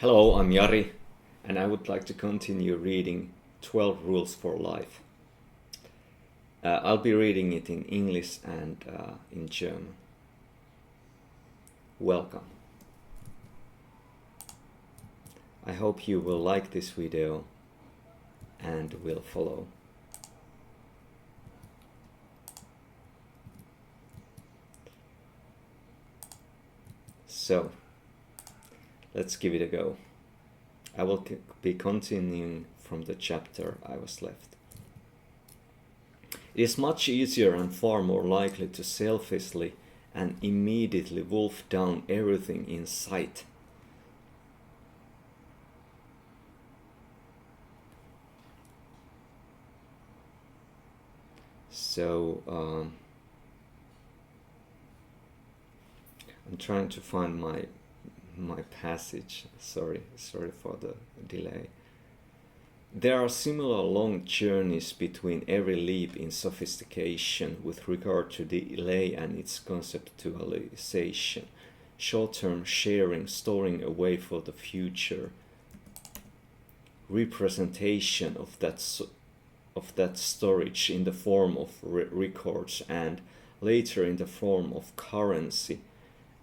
Hello, I'm Jari, and I would like to continue reading 12 Rules for Life. I'll be reading it in English and in German. Welcome. I hope you will like this video and will follow. So, let's give it a go. I will be continuing from the chapter I was left. It is much easier and far more likely to selfishly and immediately wolf down everything in sight. So, I'm trying to find my passage. Sorry for the delay. There are similar long journeys between every leap in sophistication with regard to delay and its conceptualization, short-term sharing, storing away for the future, representation of that storage in the form of records and later in the form of currency,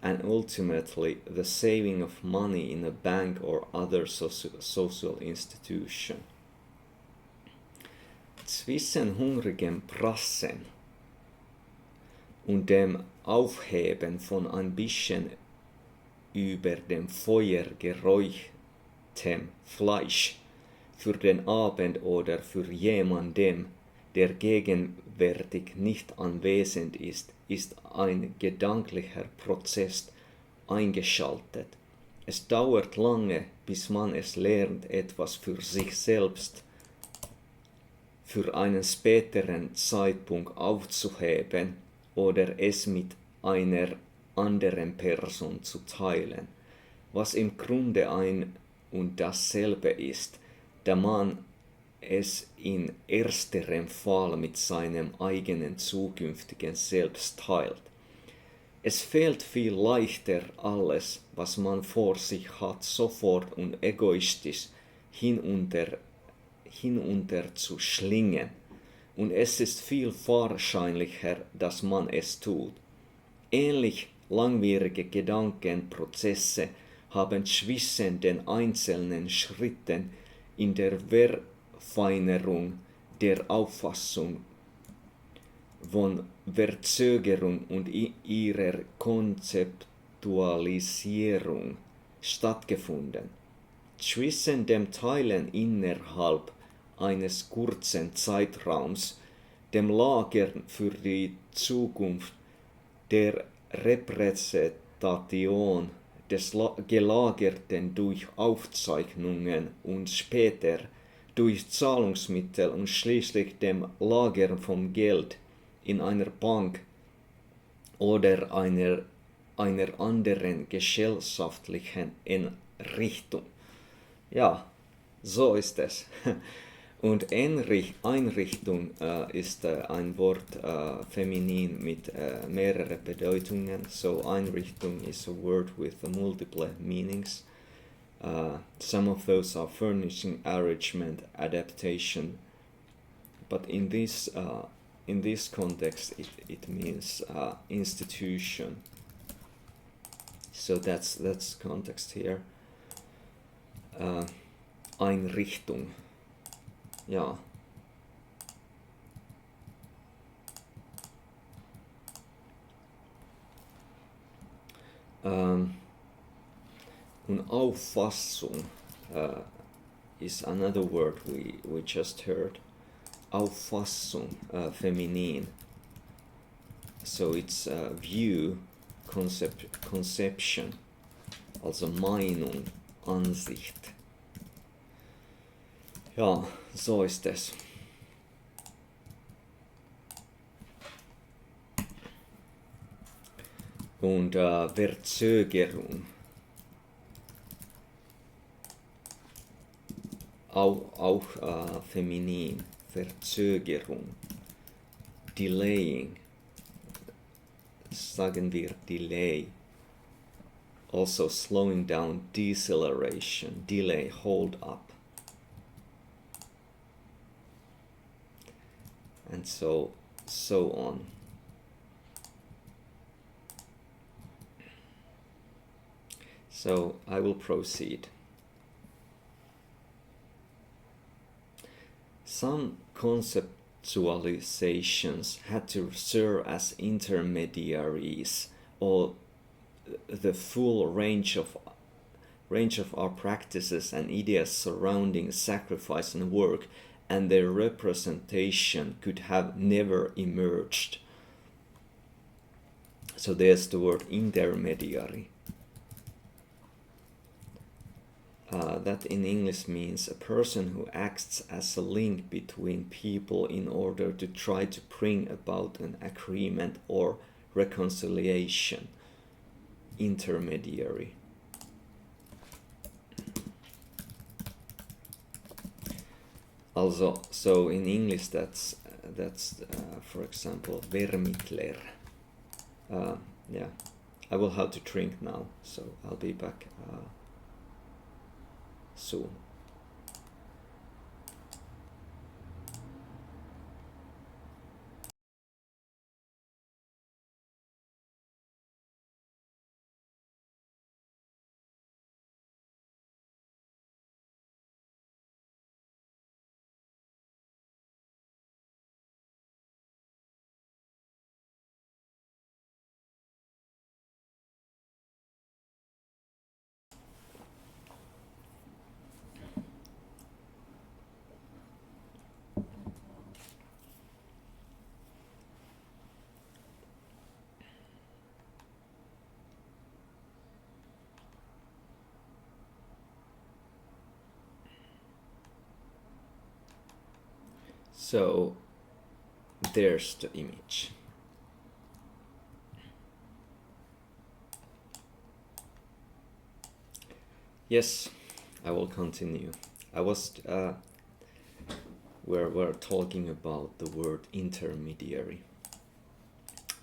and ultimately the saving of money in a bank or other social institution. Zwischen hungrigen Prassen und dem Aufheben von ein bisschen über dem Feuer geräuchertem Fleisch für den Abend oder für jemandem, der gegenwärtig nicht anwesend ist, ist ein gedanklicher Prozess eingeschaltet. Es dauert lange, bis man es lernt, etwas für sich selbst für einen späteren Zeitpunkt aufzuheben oder es mit einer anderen Person zu teilen, was im Grunde ein und dasselbe ist, da man es in ersterem Fall mit seinem eigenen zukünftigen Selbst teilt. Es fällt viel leichter, alles, was man vor sich hat, sofort und egoistisch hinunter zu schlingen, und es ist viel wahrscheinlicher, dass man es tut. Ähnlich langwierige Gedankenprozesse haben zwischen den einzelnen Schritten in der Verfeinerung der Auffassung von Verzögerung und ihrer Konzeptualisierung stattgefunden. Zwischen dem Teilen innerhalb eines kurzen Zeitraums, dem Lagern für die Zukunft, der Repräsentation des Gelagerten durch Aufzeichnungen und später durch Zahlungsmittel und schließlich dem Lagern von Geld in einer Bank oder einer anderen gesellschaftlichen Einrichtung. Ja, so ist es. Und Einrichtung ist ein Wort feminin mit mehreren Bedeutungen. So Einrichtung is a word with multiple meanings. Some of those are furnishing, arrangement, adaptation. But in this context, it means institution. So that's context here. Einrichtung. Ja. Und Auffassung is another word we just heard. Auffassung, feminin. So it's view, conception, also Meinung, Ansicht. Ja, so ist es. Und Verzögerung. Auch feminin. Verzögerung. Delaying. Sagen wir Delay. Also slowing down, deceleration, delay, hold up. And so on. So I will proceed. Some conceptualizations had to serve as intermediaries, or the full range of our practices and ideas surrounding sacrifice and work and their representation could have never emerged. So there's the word intermediary. That in English means a person who acts as a link between people in order to try to bring about an agreement or reconciliation. Intermediary. Also, so in English that's for example vermittler. Yeah, I will have to drink now, so I'll be back soon. So there's the image. Yes, I will continue. We're talking about the word intermediary.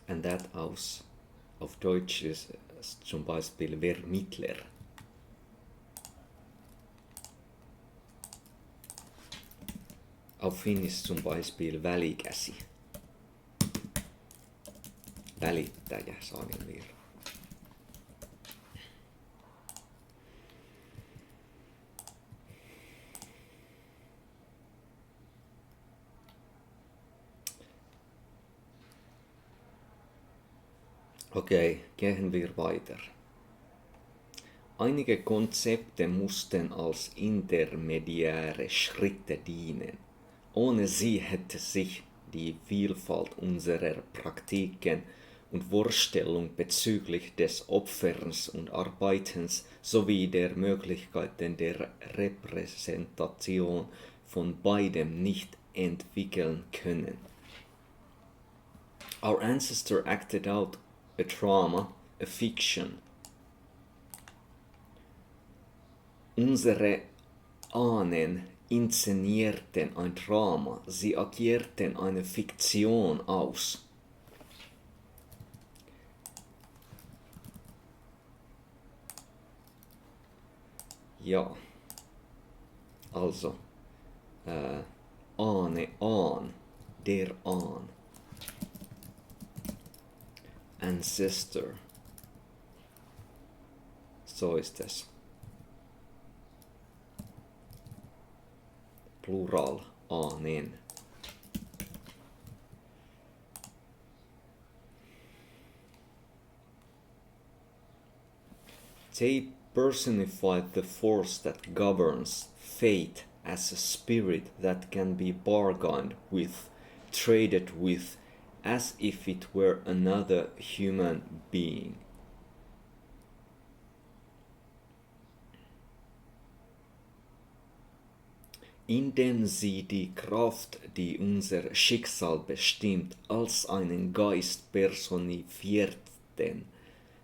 And that aus auf Deutsch ist zum Beispiel Vermittler. Auf Finnisch zum Beispiel välikäsi. Välittäjä, saanen virra. Okay, gehen wir weiter. Einige Konzepte mussten als intermediäre Schritte dienen. Ohne sie hätte sich die Vielfalt unserer Praktiken und Vorstellung bezüglich des Opferns und Arbeitens sowie der Möglichkeiten der Repräsentation von beidem nicht entwickeln können. Our ancestor acted out a drama, a fiction. Unsere Ahnen inszenierten ein Drama, sie agierten eine Fiktion aus. Ja, also, Ahne, Ahn, der Ahn. Ancestor. So ist es. Plural, Ahnen. They personified the force that governs fate as a spirit that can be bargained with, traded with, as if it were another human being. Indem sie die Kraft, die unser Schicksal bestimmt, als einen Geist personifizierten,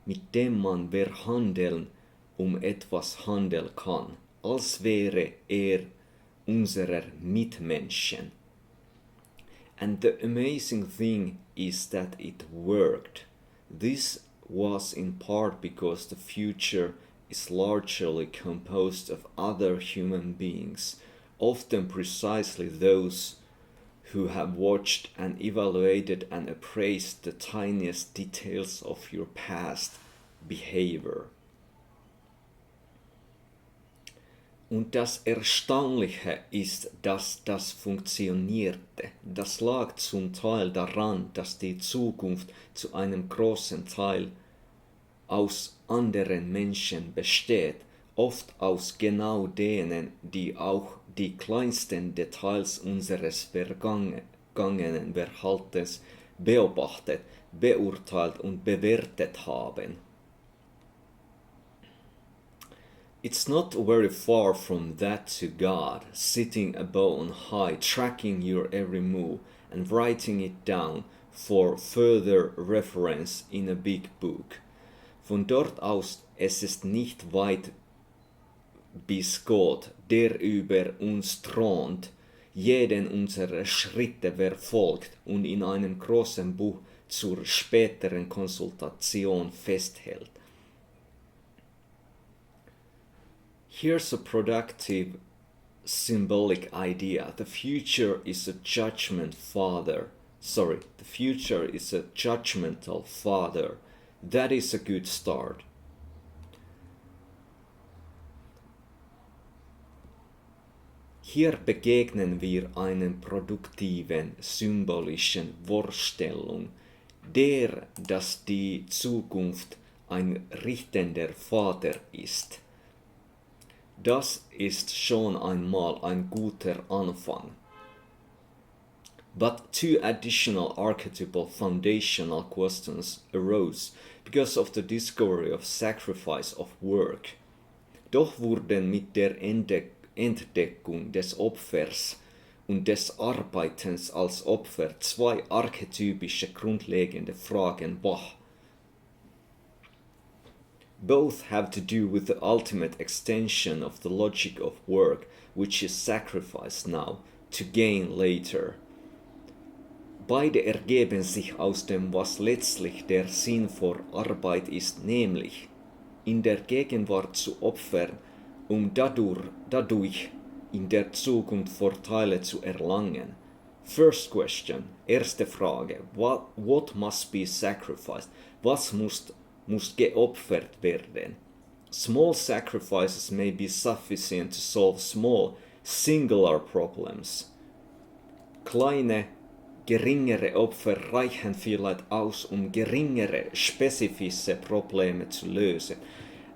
mit dem man verhandeln etwas handeln kann, als wäre unserer Mitmenschen. And the amazing thing is that it worked. This was in part because the future is largely composed of other human beings, often precisely those who have watched and evaluated and appraised the tiniest details of your past behavior. Und das Erstaunliche ist, dass das funktionierte. Das lag zum Teil daran, dass die Zukunft zu einem großen Teil aus anderen Menschen besteht, oft aus genau denen, die auch die kleinsten Details unseres vergangenen Verhaltens beobachtet, beurteilt und bewertet haben. It's not very far from that to God, sitting above on high, tracking your every move and writing it down for further reference in a big book. Von dort aus es ist nicht weit bis Gott, der über uns thront, jeden unserer Schritte verfolgt und in einem großen Buch zur späteren Konsultation festhält. Here's a productive symbolic idea. The future is a judgmental father. That is a good start. Hier begegnen wir einer produktiven, symbolischen Vorstellung, dass die Zukunft ein richtender Vater ist. Das ist schon einmal ein guter Anfang. But two additional archetypal foundational questions arose because of the discovery of sacrifice of work. Doch wurden mit der Entdeckung des Opfers und des Arbeitens als Opfer zwei archetypische grundlegende Fragen wach. Both have to do with the ultimate extension of the logic of work, which is sacrifice now, to gain later. Beide ergeben sich aus dem, was letztlich der Sinn vor Arbeit ist, nämlich in der Gegenwart zu opfern, dadurch in der Zukunft Vorteile zu erlangen. First question, erste Frage, what must be sacrificed? Was muss geopfert werden? Small sacrifices may be sufficient to solve small, singular problems. Kleine, geringere Opfer reichen vielleicht aus, geringere, spezifische Probleme zu lösen.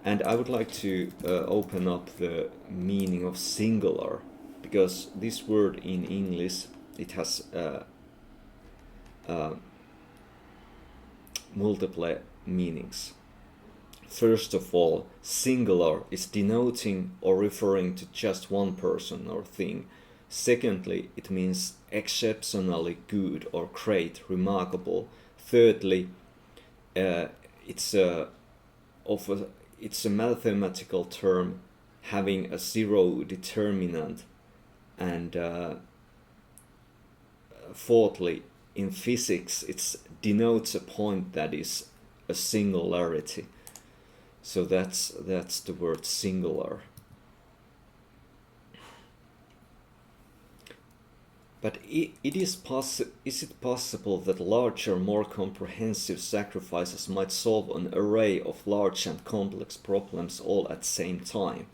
And I would like to open up the meaning of singular, because this word in English, it has multiple meanings. First of all, singular is denoting or referring to just one person or thing. Secondly, it means exceptionally good or great, remarkable. Thirdly, it's a mathematical term having a zero determinant. And fourthly, in physics, it denotes a point that is a singularity. So that's the word singular. But is it possible that larger, more comprehensive sacrifices might solve an array of large and complex problems all at the same time?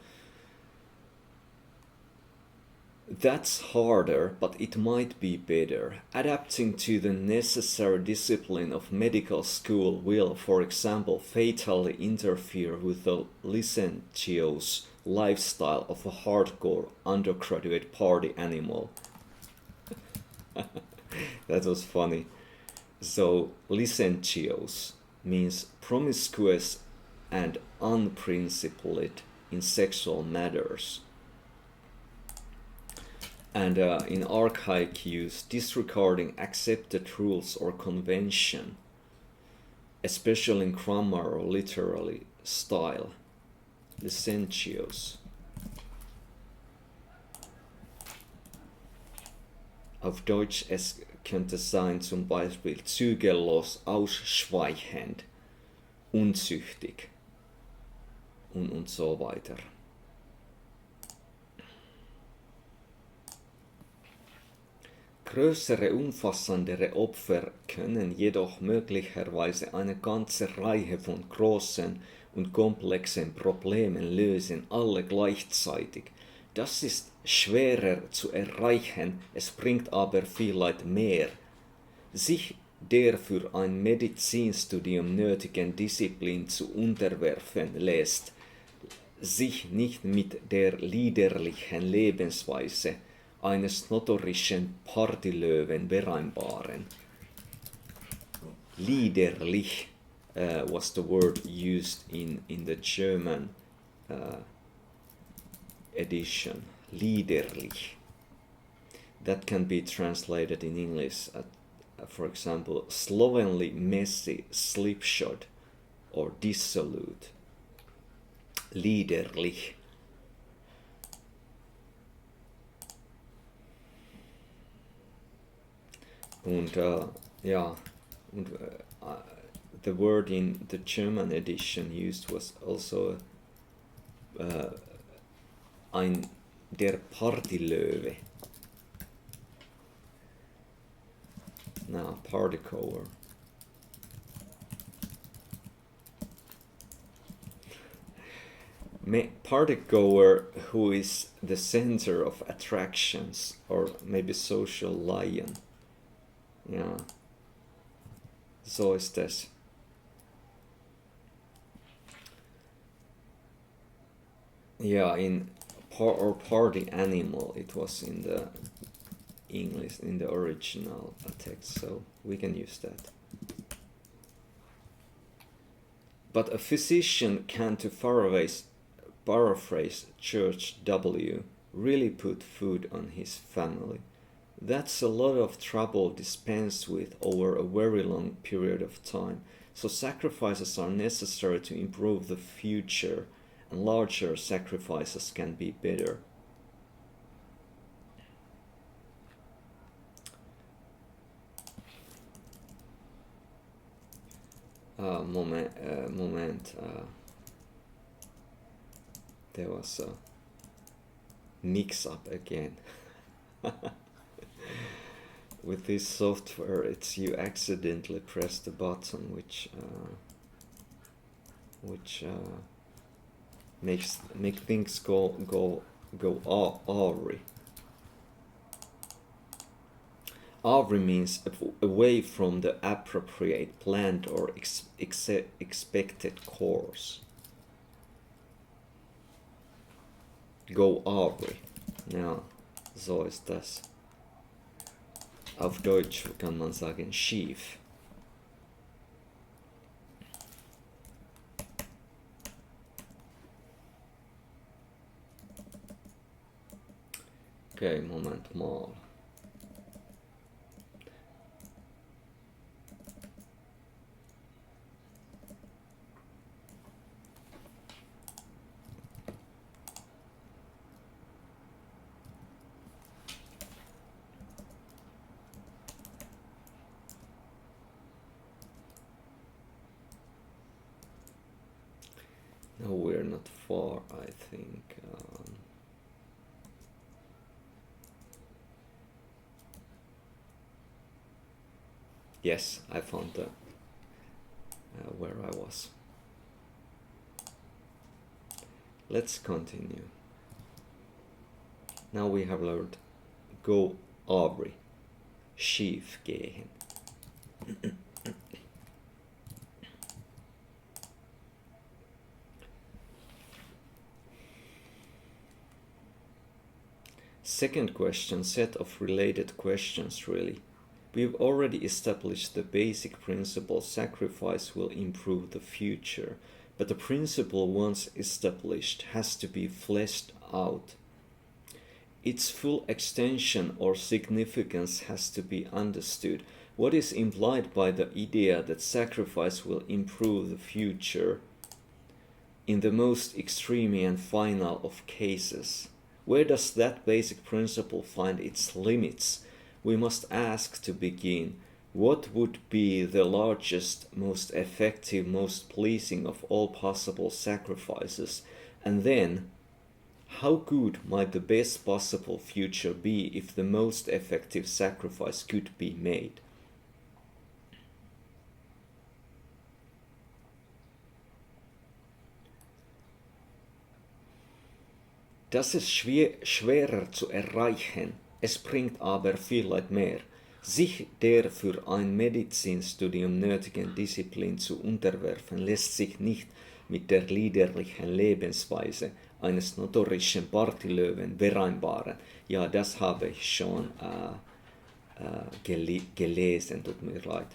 That's harder, but it might be better. Adapting to the necessary discipline of medical school will, for example, fatally interfere with the licentious lifestyle of a hardcore undergraduate party animal. That was funny. So, licentious means promiscuous and unprincipled in sexual matters. And in archaic use, disregarding accepted rules or convention, especially in grammar or literary style. Licentious. Auf Deutsch, es könnte sein zum Beispiel zügellos ausschweichend, unzüchtig und so weiter. Größere, umfassendere Opfer können jedoch möglicherweise eine ganze Reihe von großen und komplexen Problemen lösen, alle gleichzeitig. Das ist schwerer zu erreichen, es bringt aber vielleicht mehr. Sich der für ein Medizinstudium nötigen Disziplin zu unterwerfen lässt sich nicht mit der liederlichen Lebensweise eines notorischen Partylöwen vereinbaren. Liederlich was the word used in the German edition. Liederlich. That can be translated in English, for example, slovenly, messy, slipshod, or dissolute. Liederlich. Und the word in the German edition used was also der Partylöwe. Now, partygoer. Partygoer who is the center of attractions, or maybe social lion. Ja, so ist das. Yeah, in party animal, it was in the English, in the original text, so we can use that. But a physician can, to paraphrase George W., really put food on his family. That's a lot of trouble dispensed with over a very long period of time, so sacrifices are necessary to improve the future, and larger sacrifices can be better. There was a mix-up again. With this software, it's you accidentally press the button which make things go awry. Awry means away from the appropriate planned or expected course. Go awry. Ja, so ist das. Auf Deutsch kann man sagen schief. Okay, Moment mal. No, we're not far, I think. Yes, I found where I was. Let's continue. Now we have learned go awry, schief gehen. Second question, set of related questions really. We've already established the basic principle sacrifice will improve the future, but the principle once established has to be fleshed out. Its full extension or significance has to be understood. What is implied by the idea that sacrifice will improve the future in the most extreme and final of cases? Where does that basic principle find its limits? We must ask to begin, What would be the largest, most effective, most pleasing of all possible sacrifices? And then, how good might the best possible future be if the most effective sacrifice could be made? Das ist schwerer zu erreichen, es bringt aber vielleicht mehr. Sich der für ein Medizinstudium nötigen Disziplin zu unterwerfen, lässt sich nicht mit der liederlichen Lebensweise eines notorischen Partylöwen vereinbaren. Ja, das habe ich schon gelesen, tut mir leid.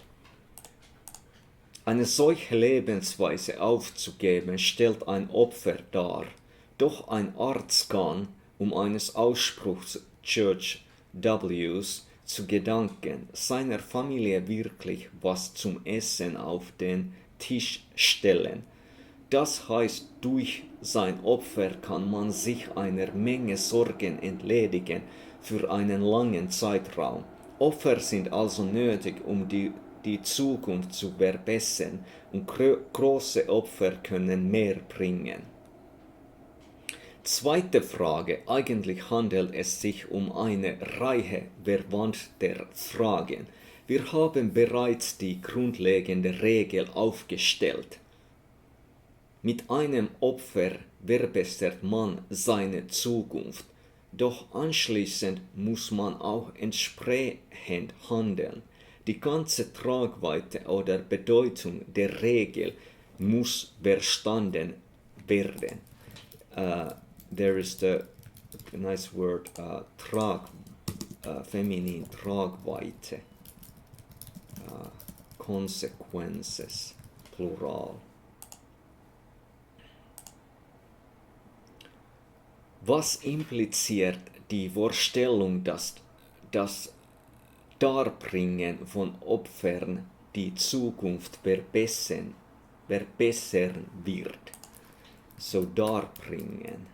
Eine solche Lebensweise aufzugeben, stellt ein Opfer dar. Doch ein Arzt kann, eines Ausspruchs George W.'s zu gedanken, seiner Familie wirklich was zum Essen auf den Tisch stellen. Das heißt, durch sein Opfer kann man sich einer Menge Sorgen entledigen für einen langen Zeitraum. Opfer sind also nötig, um die Zukunft zu verbessern, und große Opfer können mehr bringen. Zweite Frage. Eigentlich handelt es sich um eine Reihe verwandter Fragen. Wir haben bereits die grundlegende Regel aufgestellt. Mit einem Opfer verbessert man seine Zukunft, doch anschließend muss man auch entsprechend handeln. Die ganze Tragweite oder Bedeutung der Regel muss verstanden werden. There is the nice word feminin Tragweite, consequences, plural. Was impliziert die Vorstellung, dass das Darbringen von Opfern die Zukunft verbessern wird? So darbringen,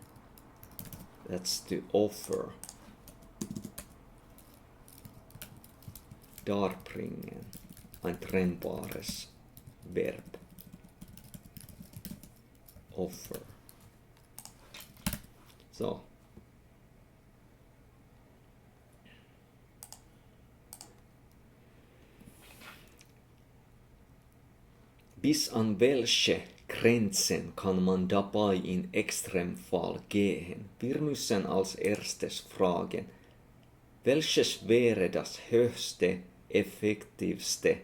that's to offer. Darbringen, ein trennbares Verb. Offer. So. Bis an welche Grenzen kann man dabei in Extremfall gehen? Wir müssen als erstes fragen, welches wäre das höchste, effektivste,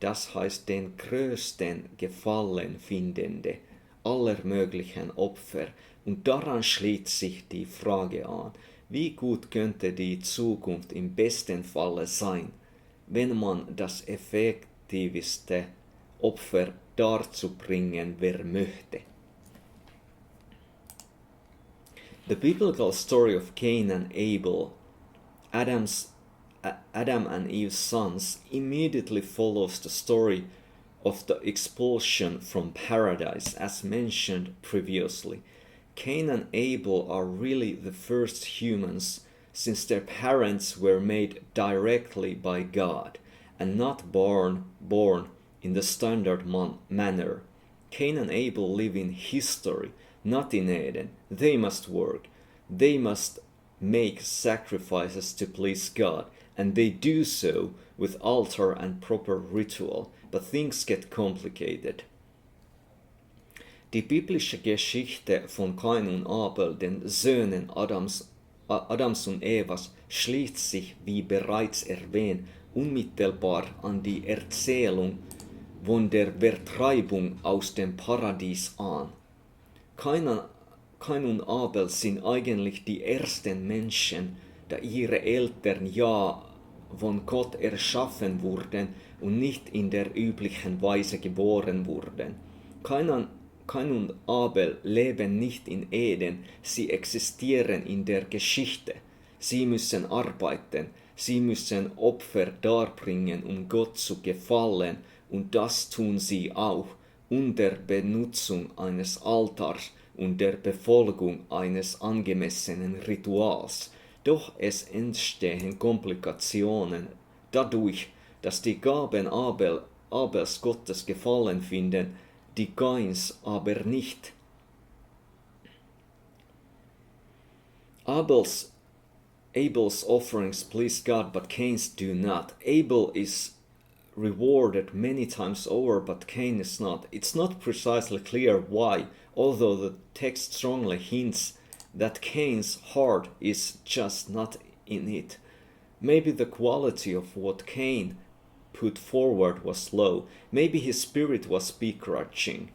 das heißt den größten Gefallen findende aller möglichen Opfer? Und daran schließt sich die Frage an, wie gut könnte die Zukunft im besten Falle sein, wenn man das effektivste Opfer darzubringen vermöchte. The biblical story of Cain and Abel, Adam and Eve's sons, immediately follows the story of the expulsion from paradise as mentioned previously. Cain and Abel are really the first humans, since their parents were made directly by God and not born in the standard manner. Cain and Abel live in history, not in Eden. They must work. They must make sacrifices to please God, and they do so with altar and proper ritual. But things get complicated. Die biblische Geschichte von Kain und Abel, den Söhnen Adams und Evas, schließt sich, wie bereits erwähnt, unmittelbar an die Erzählung von der Vertreibung aus dem Paradies an. Kain und Abel sind eigentlich die ersten Menschen, da ihre Eltern ja von Gott erschaffen wurden und nicht in der üblichen Weise geboren wurden. Kain und Abel leben nicht in Eden, sie existieren in der Geschichte. Sie müssen arbeiten, sie müssen Opfer darbringen, um Gott zu gefallen, und das tun sie auch unter Benutzung eines Altars und der Befolgung eines angemessenen Rituals. Doch es entstehen Komplikationen dadurch, dass die Gaben Abels Gottes Gefallen finden, die Kains aber nicht. Abel's offerings please God, but Cain's do not. Abel is rewarded many times over, but Cain is not. It's not precisely clear why, although the text strongly hints that Cain's heart is just not in it. Maybe the quality of what Cain put forward was low. Maybe his spirit was begrudging.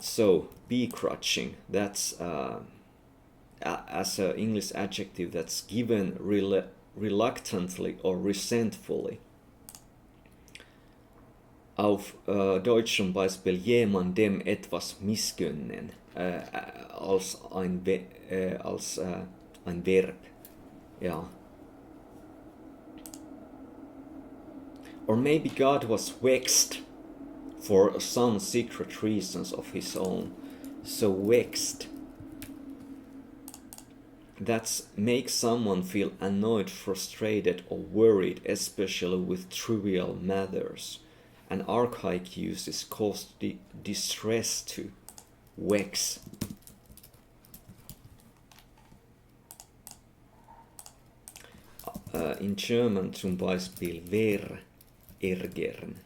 So, begrudging, that's as an English adjective that's given reluctantly or resentfully. Auf Deutsch Beispiel jemand dem etwas missgönnen als ein Verb. Ja. Or maybe God was vexed for some secret reasons of his own. So vexed. That makes someone feel annoyed, frustrated, or worried, especially with trivial matters. An archaic use is caused distress to vex. In German zum Beispiel ärgern.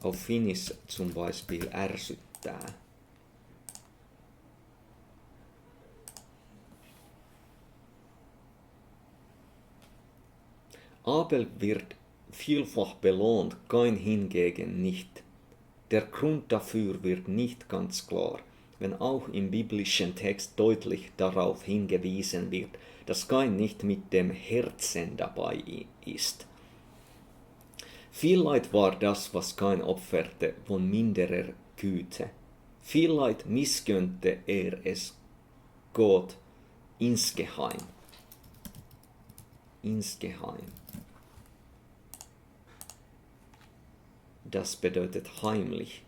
Auf Finnisch zum Beispiel ärsyttää. Abel wird vielfach belohnt, Kain hingegen nicht. Der Grund dafür wird nicht ganz klar, wenn auch im biblischen Text deutlich darauf hingewiesen wird, dass Kain nicht mit dem Herzen dabei ist. Vielleicht war das, was Kain opferte, von minderer Güte. Vielleicht missgönnte es Gott insgeheim. Das bedeutet heimlich.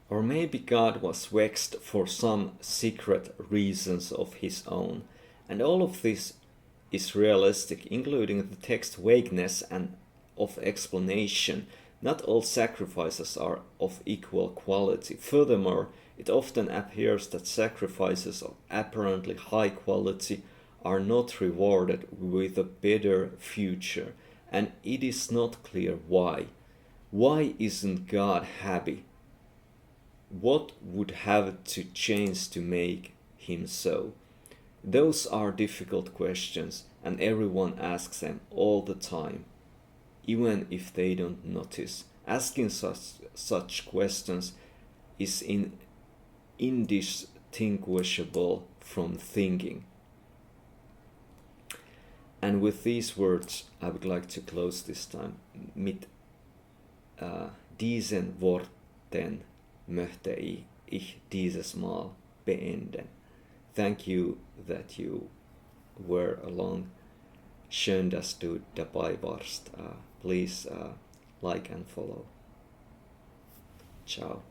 Or maybe God was vexed for some secret reasons of his own. And all of this is realistic, including the text vagueness and of explanation. Not all sacrifices are of equal quality. Furthermore, it often appears that sacrifices of apparently high quality are not rewarded with a better future, and it is not clear why. Why isn't God happy? What would have to change to make him so? Those are difficult questions, and everyone asks them all the time, even if they don't notice. Asking such questions is indistinguishable from thinking. And with these words, I would like to close this time. Mit diesen Worten möchte ich dieses Mal beenden. Thank you that you were along. Schön, dass du dabei warst. Please like and follow. Ciao.